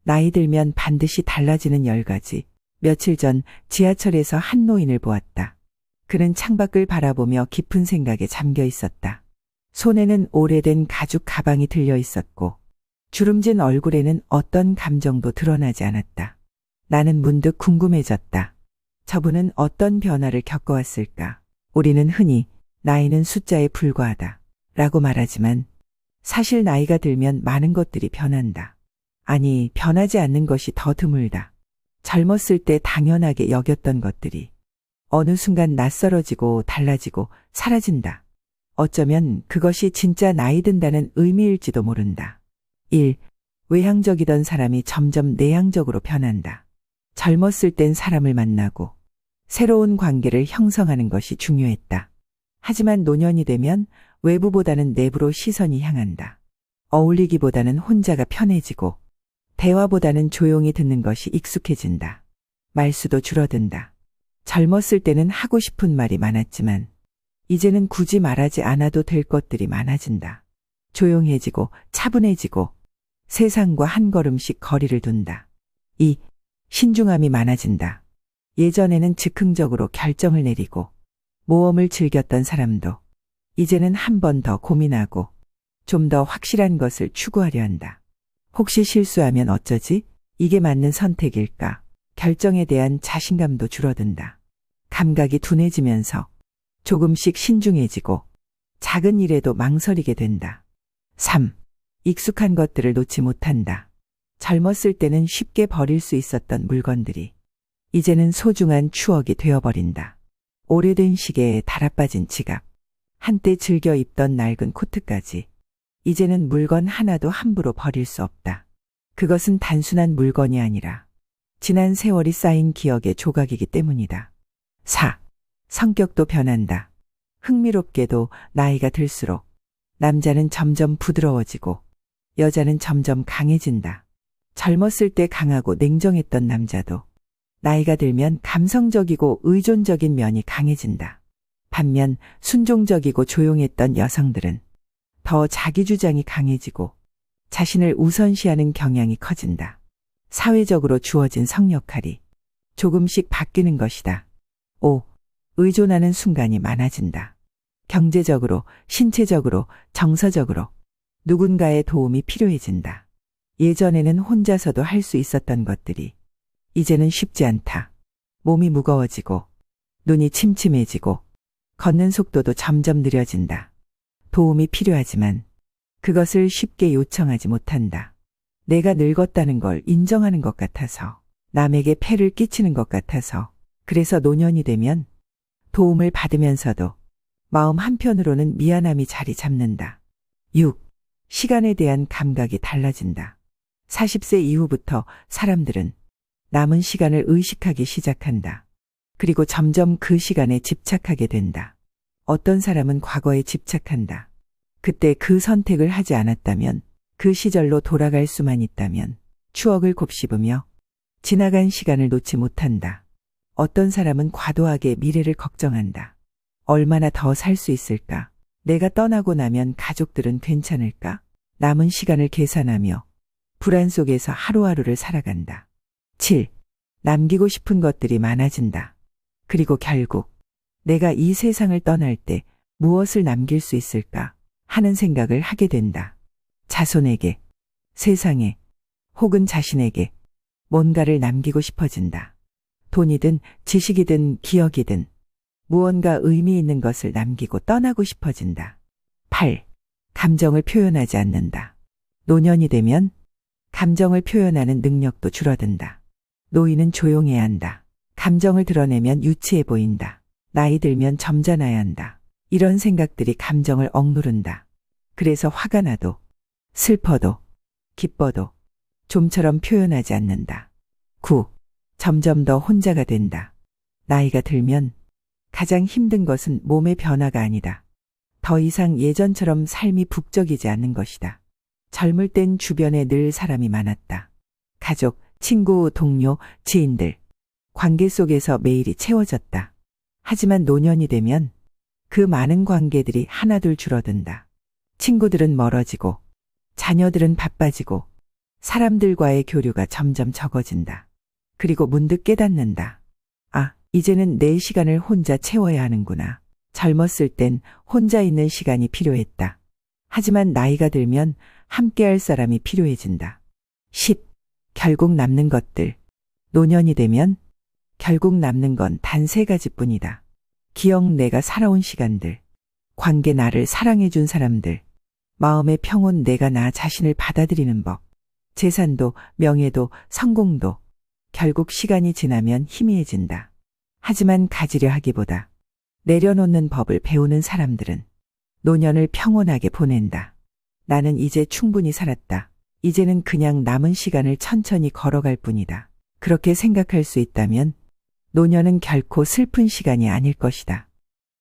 나이 들면 반드시 달라지는 10가지. 며칠 전 지하철에서 한 노인을 보았다. 그는 창밖을 바라보며 깊은 생각에 잠겨 있었다. 손에는 오래된 가죽 가방이 들려 있었고 주름진 얼굴에는 어떤 감정도 드러나지 않았다. 나는 문득 궁금해졌다. 저분은 어떤 변화를 겪어왔을까? 우리는 흔히 나이는 숫자에 불과하다 라고 말하지만 사실 나이가 들면 많은 것들이 변한다. 아니, 변하지 않는 것이 더 드물다. 젊었을 때 당연하게 여겼던 것들이 어느 순간 낯설어지고 달라지고 사라진다. 어쩌면 그것이 진짜 나이 든다는 의미일지도 모른다. 1. 외향적이던 사람이 점점 내향적으로 변한다. 젊었을 땐 사람을 만나고 새로운 관계를 형성하는 것이 중요했다. 하지만 노년이 되면 외부보다는 내부로 시선이 향한다. 어울리기보다는 혼자가 편해지고 대화보다는 조용히 듣는 것이 익숙해진다. 말수도 줄어든다. 젊었을 때는 하고 싶은 말이 많았지만 이제는 굳이 말하지 않아도 될 것들이 많아진다. 조용해지고 차분해지고 세상과 한 걸음씩 거리를 둔다. 2. 신중함이 많아진다. 예전에는 즉흥적으로 결정을 내리고 모험을 즐겼던 사람도 이제는 한 번 더 고민하고 좀 더 확실한 것을 추구하려 한다. 혹시 실수하면 어쩌지? 이게 맞는 선택일까? 결정에 대한 자신감도 줄어든다. 감각이 둔해지면서 조금씩 신중해지고 작은 일에도 망설이게 된다. 3. 익숙한 것들을 놓지 못한다. 젊었을 때는 쉽게 버릴 수 있었던 물건들이 이제는 소중한 추억이 되어버린다. 오래된 시계에 달아빠진 지갑, 한때 즐겨 입던 낡은 코트까지 이제는 물건 하나도 함부로 버릴 수 없다. 그것은 단순한 물건이 아니라 지난 세월이 쌓인 기억의 조각이기 때문이다. 4. 성격도 변한다. 흥미롭게도 나이가 들수록 남자는 점점 부드러워지고 여자는 점점 강해진다. 젊었을 때 강하고 냉정했던 남자도 나이가 들면 감성적이고 의존적인 면이 강해진다. 반면 순종적이고 조용했던 여성들은 더 자기주장이 강해지고 자신을 우선시하는 경향이 커진다. 사회적으로 주어진 성역할이 조금씩 바뀌는 것이다. 5. 의존하는 순간이 많아진다. 경제적으로, 신체적으로, 정서적으로 누군가의 도움이 필요해진다. 예전에는 혼자서도 할 수 있었던 것들이 이제는 쉽지 않다. 몸이 무거워지고 눈이 침침해지고 걷는 속도도 점점 느려진다. 도움이 필요하지만 그것을 쉽게 요청하지 못한다. 내가 늙었다는 걸 인정하는 것 같아서, 남에게 폐를 끼치는 것 같아서, 그래서 노년이 되면 도움을 받으면서도 마음 한편으로는 미안함이 자리 잡는다. 6. 시간에 대한 감각이 달라진다. 40세 이후부터 사람들은 남은 시간을 의식하기 시작한다. 그리고 점점 그 시간에 집착하게 된다. 어떤 사람은 과거에 집착한다. 그때 그 선택을 하지 않았다면, 그 시절로 돌아갈 수만 있다면 추억을 곱씹으며 지나간 시간을 놓지 못한다. 어떤 사람은 과도하게 미래를 걱정한다. 얼마나 더 살 수 있을까? 내가 떠나고 나면 가족들은 괜찮을까? 남은 시간을 계산하며 불안 속에서 하루하루를 살아간다. 7. 남기고 싶은 것들이 많아진다. 그리고 결국 내가 이 세상을 떠날 때 무엇을 남길 수 있을까 하는 생각을 하게 된다. 자손에게, 세상에, 혹은 자신에게 뭔가를 남기고 싶어진다. 돈이든 지식이든 기억이든 무언가 의미 있는 것을 남기고 떠나고 싶어진다. 8. 감정을 표현하지 않는다. 노년이 되면 감정을 표현하는 능력도 줄어든다. 노인은 조용해야 한다. 감정을 드러내면 유치해 보인다. 나이 들면 점잖아야 한다. 이런 생각들이 감정을 억누른다. 그래서 화가 나도, 슬퍼도, 기뻐도 좀처럼 표현하지 않는다. 9. 점점 더 혼자가 된다. 나이가 들면 가장 힘든 것은 몸의 변화가 아니다. 더 이상 예전처럼 삶이 북적이지 않는 것이다. 젊을 땐 주변에 늘 사람이 많았다. 가족, 친구, 동료, 지인들. 관계 속에서 매일이 채워졌다. 하지만 노년이 되면 그 많은 관계들이 하나둘 줄어든다. 친구들은 멀어지고 자녀들은 바빠지고 사람들과의 교류가 점점 적어진다. 그리고 문득 깨닫는다. 아, 이제는 내 시간을 혼자 채워야 하는구나. 젊었을 땐 혼자 있는 시간이 필요했다. 하지만 나이가 들면 함께할 사람이 필요해진다. 10. 결국 남는 것들. 노년이 되면 결국 남는 건 단 3가지뿐이다. 기억, 내가 살아온 시간들. 관계, 나를 사랑해준 사람들. 마음의 평온, 내가 나 자신을 받아들이는 법. 재산도, 명예도, 성공도. 결국 시간이 지나면 희미해진다. 하지만 가지려 하기보다 내려놓는 법을 배우는 사람들은 노년을 평온하게 보낸다. 나는 이제 충분히 살았다. 이제는 그냥 남은 시간을 천천히 걸어갈 뿐이다. 그렇게 생각할 수 있다면 노년은 결코 슬픈 시간이 아닐 것이다.